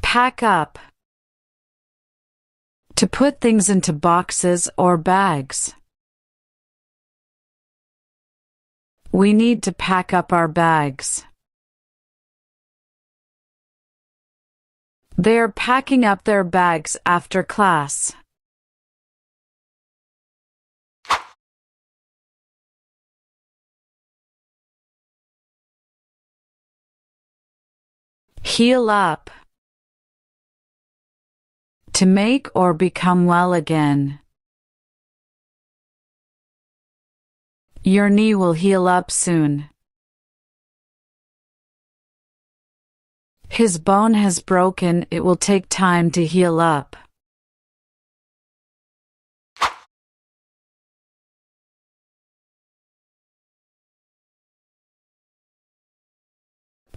Pack up. To put things into boxes or bags. We need to pack up our bags. They are packing up their bags after class. Heal up. To make or become well again. Your knee will heal up soon. His bone has broken, it will take time to heal up.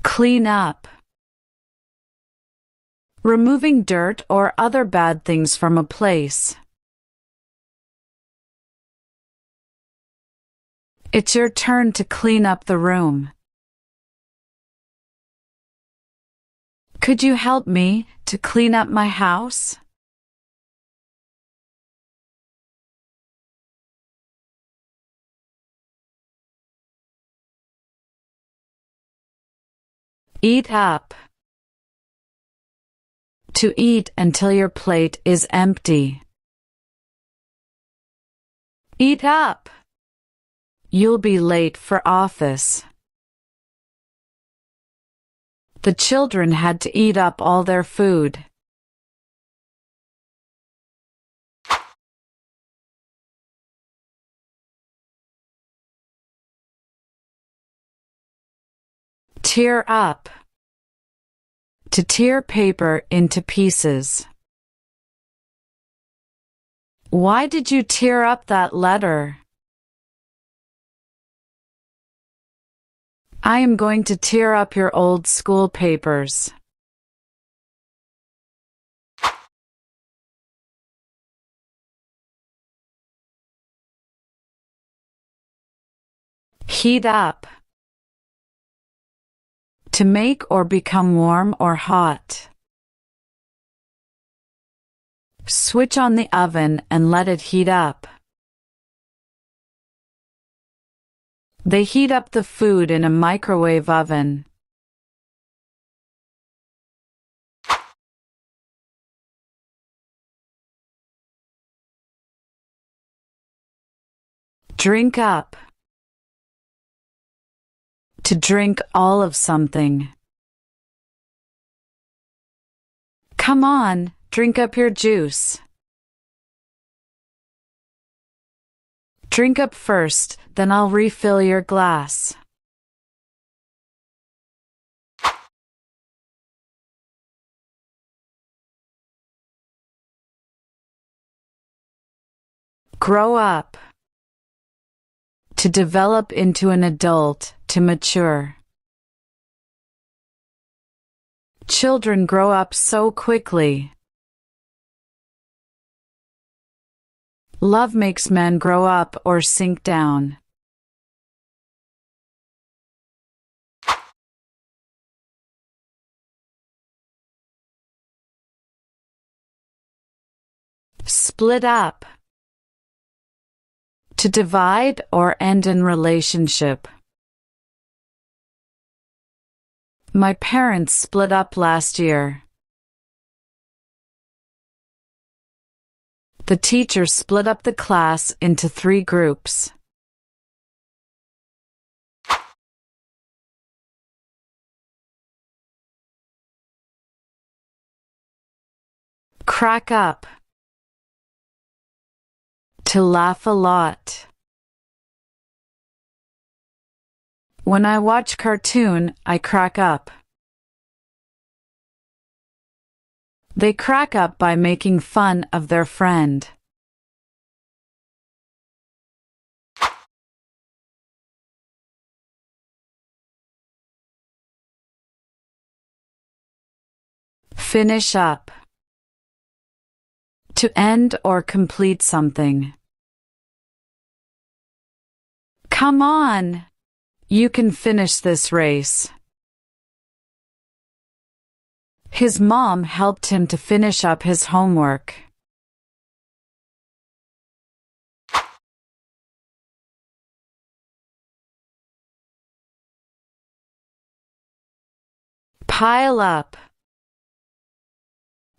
Clean up. Removing dirt or other bad things from a place. It's your turn to clean up the room. Could you help me to clean up my house? Eat up. To eat until your plate is empty. Eat up. You'll be late for office. The children had to eat up all their food. Tear up. To tear paper into pieces. Why did you tear up that letter? I am going to tear up your old school papers. Heat up. To make or become warm or hot. Switch on the oven and let it heat up. They heat up the food in a microwave oven. Drink up. To drink all of something. Come on, drink up your juice. Drink up first, then I'll refill your glass. Grow up. To develop into an adult, to mature. Children grow up so quickly. Love makes men grow up or sink down. Split up. To divide or end in relationship. My parents split up last year. The teacher split up the class into 3 groups. Crack up. To laugh a lot. When I watch cartoon, I crack up. They crack up by making fun of their friend. Finish up. To end or complete something. Come on! You can finish this race. His mom helped him to finish up his homework. Pile up.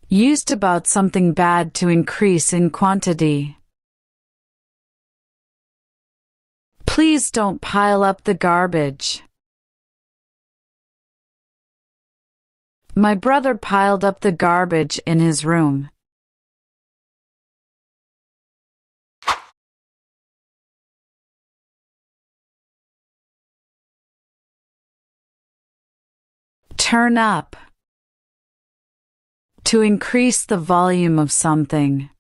Used about something bad to increase in quantity. Please don't pile up the garbage. My brother piled up the garbage in his room. Turn up. To increase the volume of something.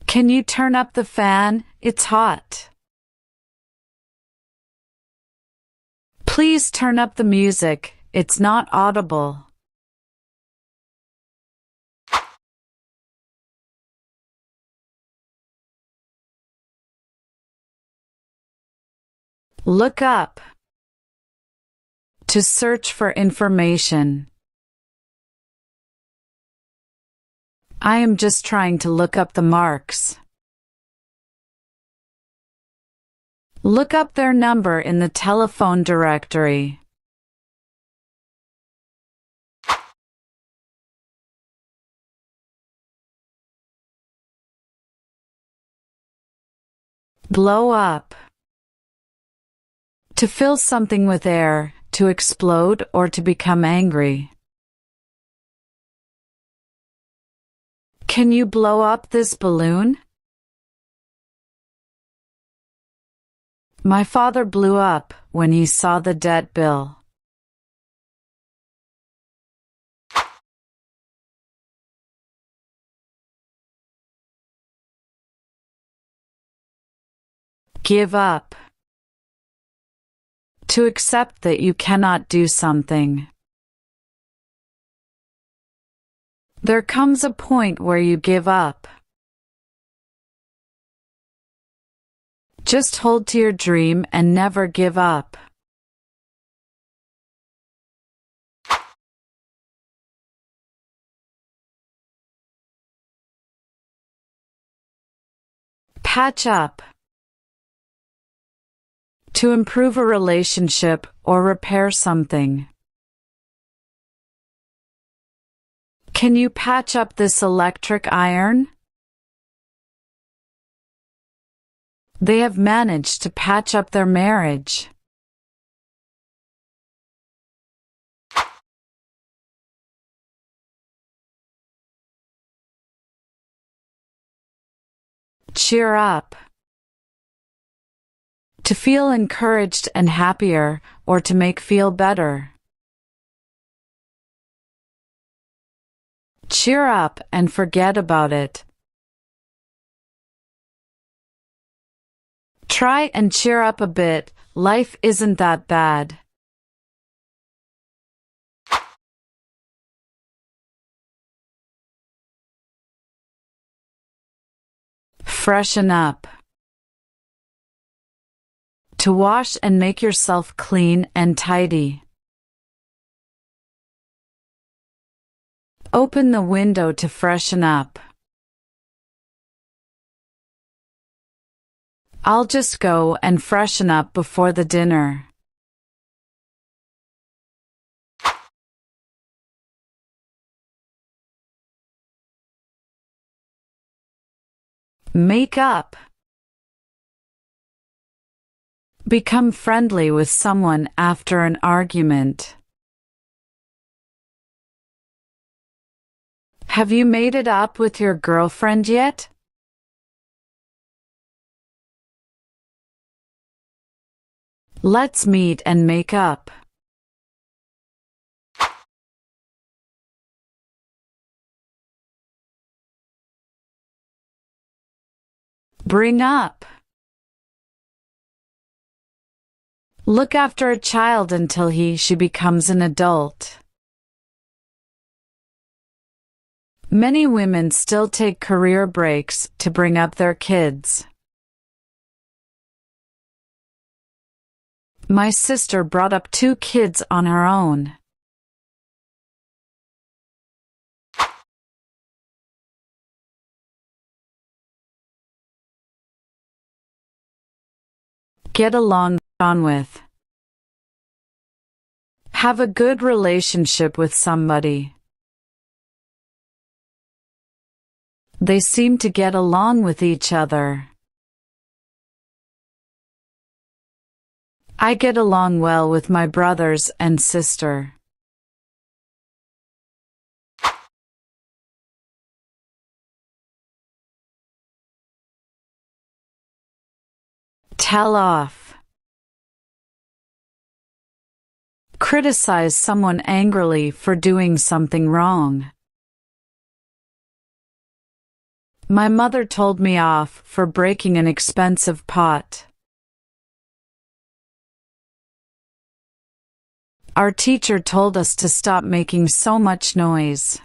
Can you turn up the fan? It's hot. Please turn up the music, it's not audible. Look up. To search for information. I am just trying to look up the marks. Look up their number in the telephone directory. Blow up. To fill something with air, to explode or to become angry. Can you blow up this balloon? My father blew up when he saw the debt bill. Give up. To accept that you cannot do something. There comes a point where you give up. Just hold to your dream and never give up. Patch up. To improve a relationship or repair something. Can you patch up this electric iron? They have managed to patch up their marriage. Cheer up. To feel encouraged and happier, or to make feel better. Cheer up and forget about it. Try and cheer up a bit, life isn't that bad. Freshen up. To wash and make yourself clean and tidy. Open the window to freshen up. I'll just go and freshen up before the dinner. Make up. Become friendly with someone after an argument. Have you made it up with your girlfriend yet? Let's meet and make up. Bring up. Look after a child until she becomes an adult. Many women still take career breaks to bring up their kids. My sister brought up 2 kids on her own. Get along on with. Have a good relationship with somebody. They seem to get along with each other. I get along well with my brothers and sister. Tell off. Criticize someone angrily for doing something wrong. My mother told me off for breaking an expensive pot. Our teacher told us to stop making so much noise.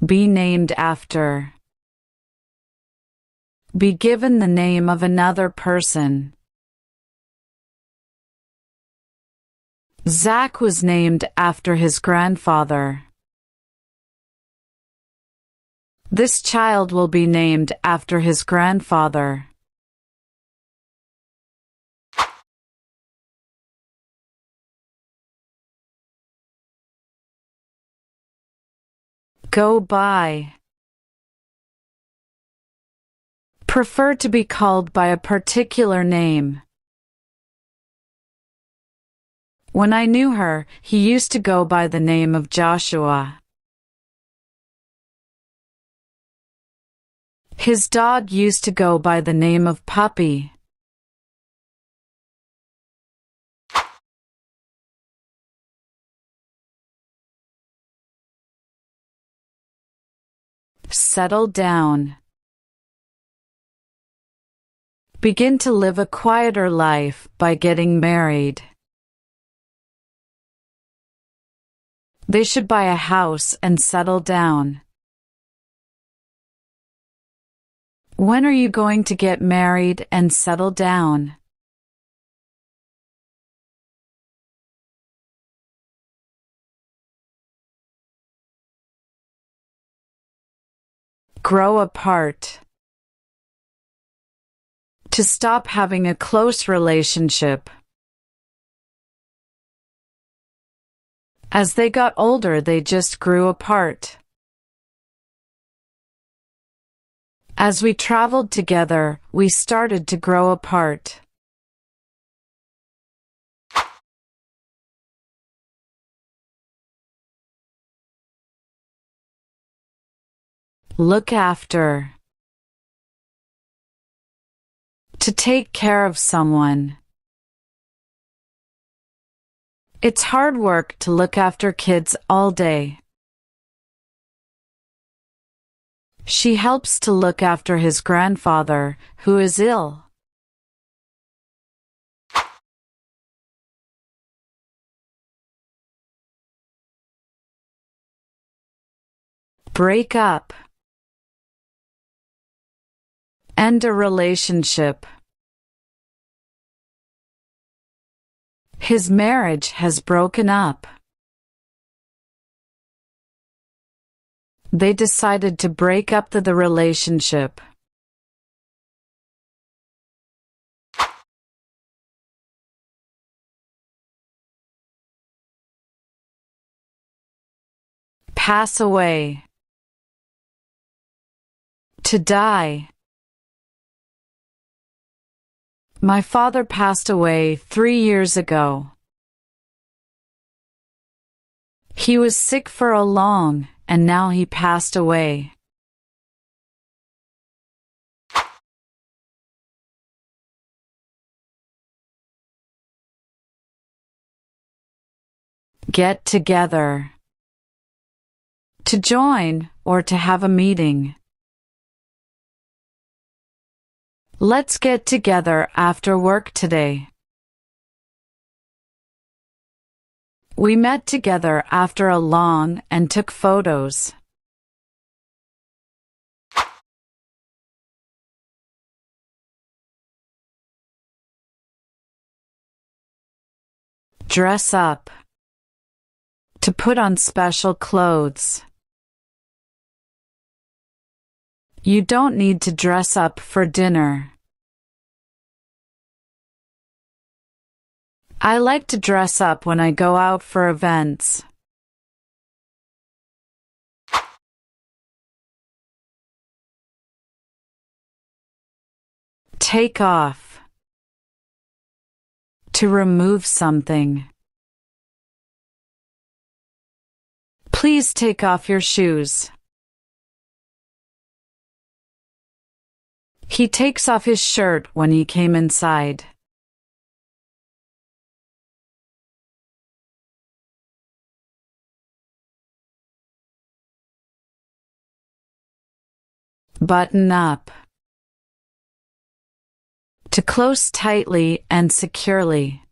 Be named after. Be given the name of another person. Zach was named after his grandfather. This child will be named after his grandfather. Go by. Prefer to be called by a particular name. When I knew her, he used to go by the name of Joshua. His dog used to go by the name of Puppy. Settle down. Begin to live a quieter life by getting married. They should buy a house and settle down. When are you going to get married and settle down? Grow apart. To stop having a close relationship. As they got older, they just grew apart. As we traveled together, we started to grow apart. Look after. To take care of someone. It's hard work to look after kids all day. She helps to look after his grandfather, who is ill. Break up. End a relationship. His marriage has broken up. They decided to break up the relationship. Pass away. To die. My father passed away 3 years ago. He was sick for a long, and now he passed away. Get together. To join or to have a meeting. Let's get together after work today. We met together after a long and took photos. dress up. To put on special clothes. You don't need to dress up for dinner. I like to dress up when I go out for events. Take off. To remove something. Please take off your shoes. He takes off his shirt when he came inside. Button up. To close tightly and securely.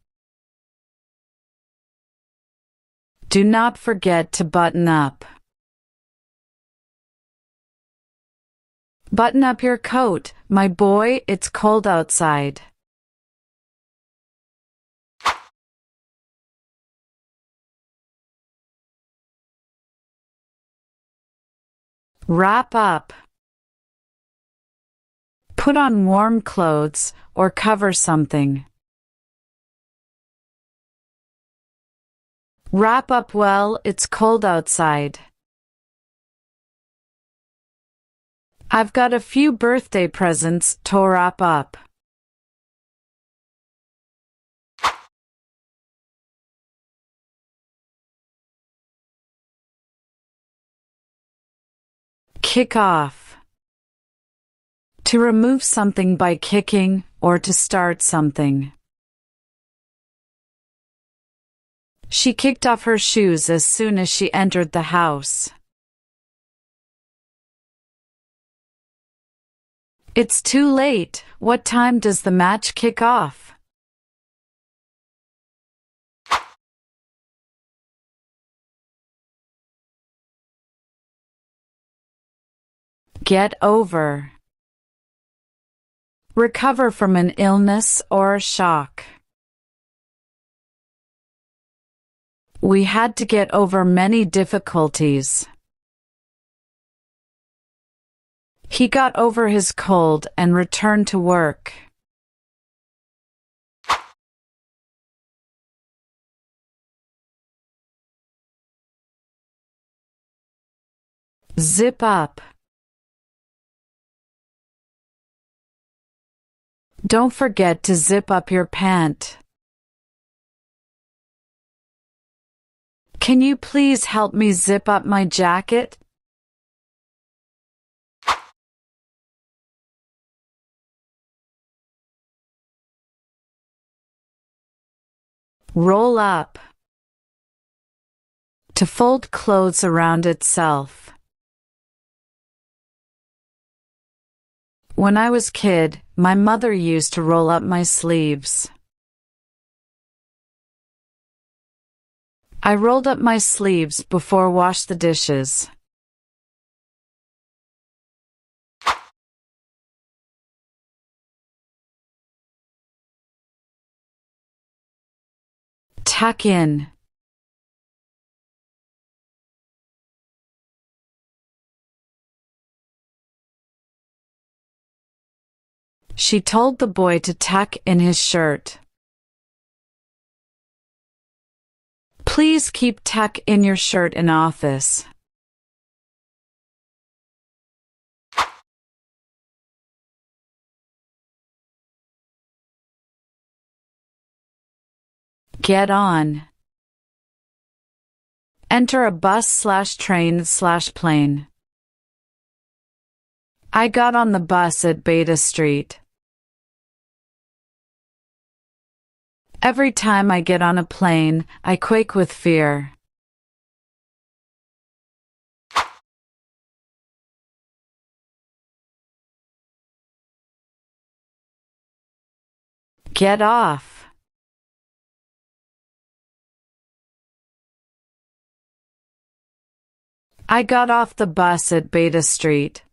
Do not forget to button up. Button up your coat, my boy, it's cold outside. Wrap up. Put on warm clothes or cover something. Wrap up well, it's cold outside. I've got a few birthday presents to wrap up. Kick off. To remove something by kicking or to start something. She kicked off her shoes as soon as she entered the house. It's too late. What time does the match kick off? Get over. Recover from an illness or a shock. We had to get over many difficulties. He got over his cold and returned to work. Zip up. Don't forget to zip up your pant. Can you please help me zip up my jacket? Roll up. To fold clothes around itself. When I was kid, my mother used to roll up my sleeves. I rolled up my sleeves before wash the dishes. Tuck in. She told the boy to tuck in his shirt. Please keep tuck in your shirt in office. Get on. Enter a bus/train/plane. I got on the bus at Beta Street. Every time I get on a plane, I quake with fear. Get off. I got off the bus at Beta Street.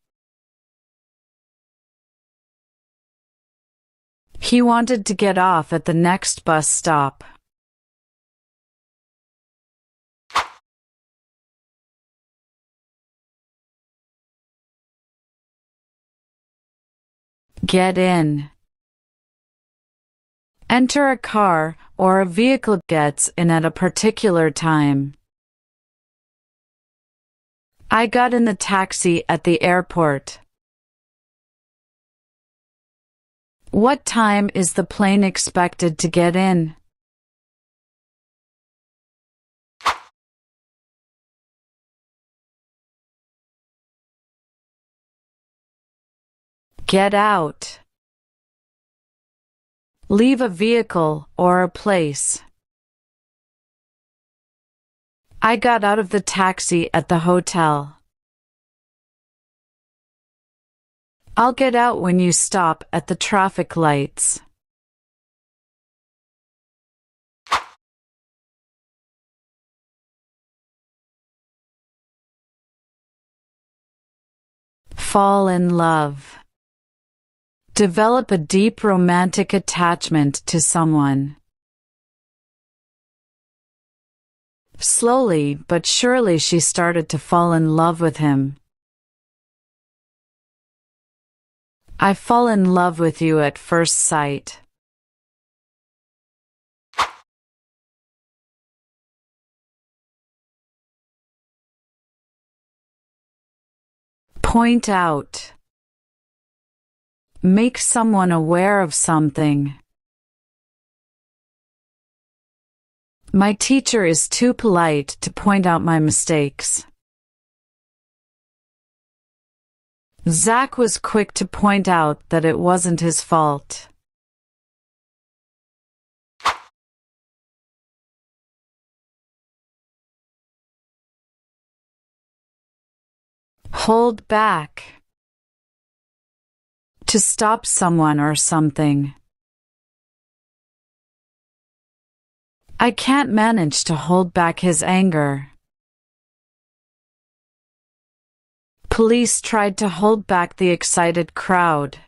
He wanted to get off at the next bus stop. Get in. Enter a car or a vehicle gets in at a particular time. I got in the taxi at the airport. What time is the plane expected to get in? Get out. Leave a vehicle or a place. I got out of the taxi at the hotel. I'll get out when you stop at the traffic lights. Fall in love. Develop a deep romantic attachment to someone. Slowly but surely she started to fall in love with him. I fall in love with you at first sight. Point out. Make someone aware of something. My teacher is too polite to point out my mistakes. Zach was quick to point out that it wasn't his fault. Hold back. To stop someone or something. I can't manage to hold back his anger. Police tried to hold back the excited crowd.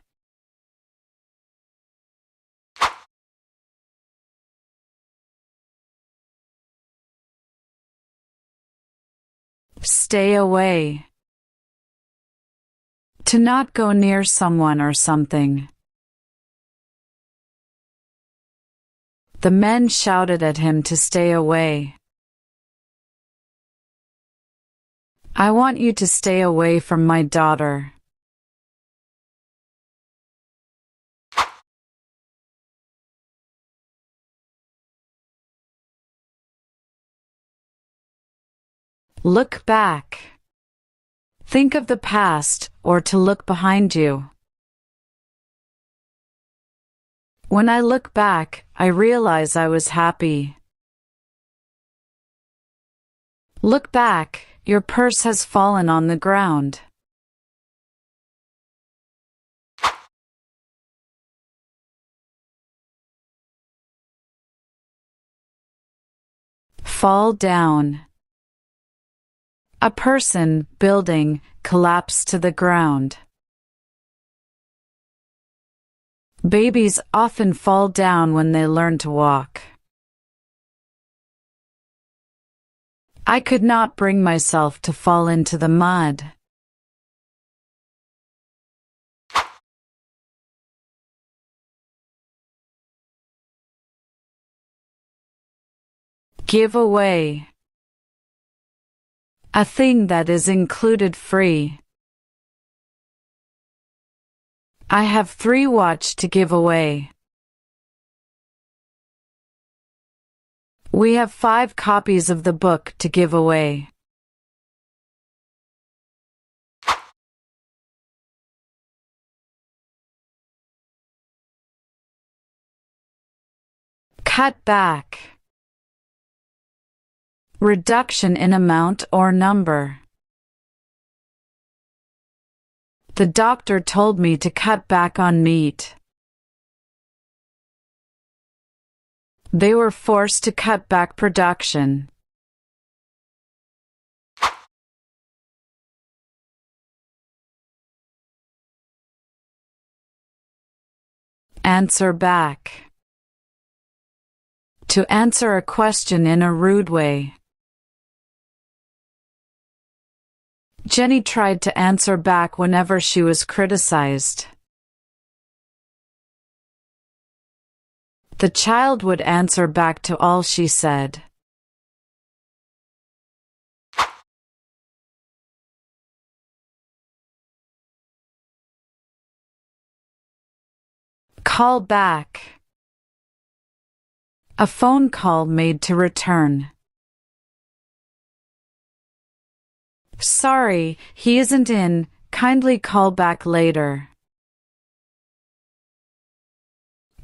Stay away. To not go near someone or something. The men shouted at him to stay away. I want you to stay away from my daughter. Look back. Think of the past or to look behind you. When I look back, I realize I was happy. Look back, your purse has fallen on the ground. Fall down. A person, building, collapse to the ground. Babies often fall down when they learn to walk. I could not bring myself to fall into the mud. Give away. A thing that is included free. I have 3 watch to give away. We have 5 copies of the book to give away. Cut back. Reduction in amount or number. The doctor told me to cut back on meat. They were forced to cut back production. Answer back. To answer a question in a rude way. Jenny tried to answer back whenever she was criticized. The child would answer back to all she said. Call back. A phone call made to return. Sorry, he isn't in. Kindly call back later.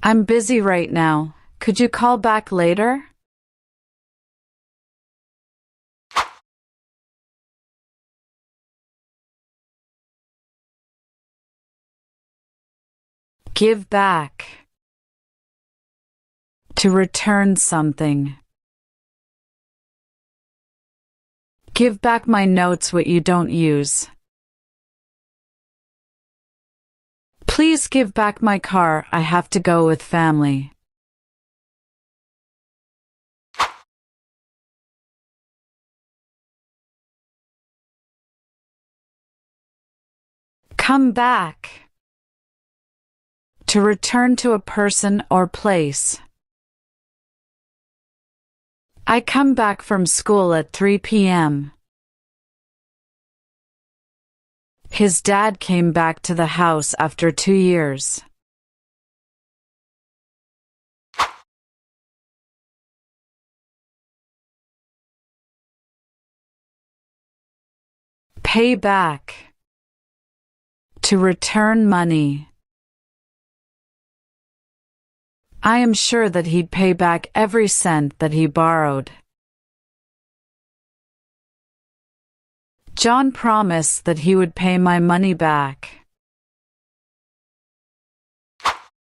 I'm busy right now. Could you call back later? Give back. To return something. Give back my notes what you don't use. Please give back my car. I have to go with family. Come back. To return to a person or place. I come back from school at 3 p.m. His dad came back to the house after 2 years. Pay back. To return money. I am sure that he'd pay back every cent that he borrowed. John promised that he would pay my money back.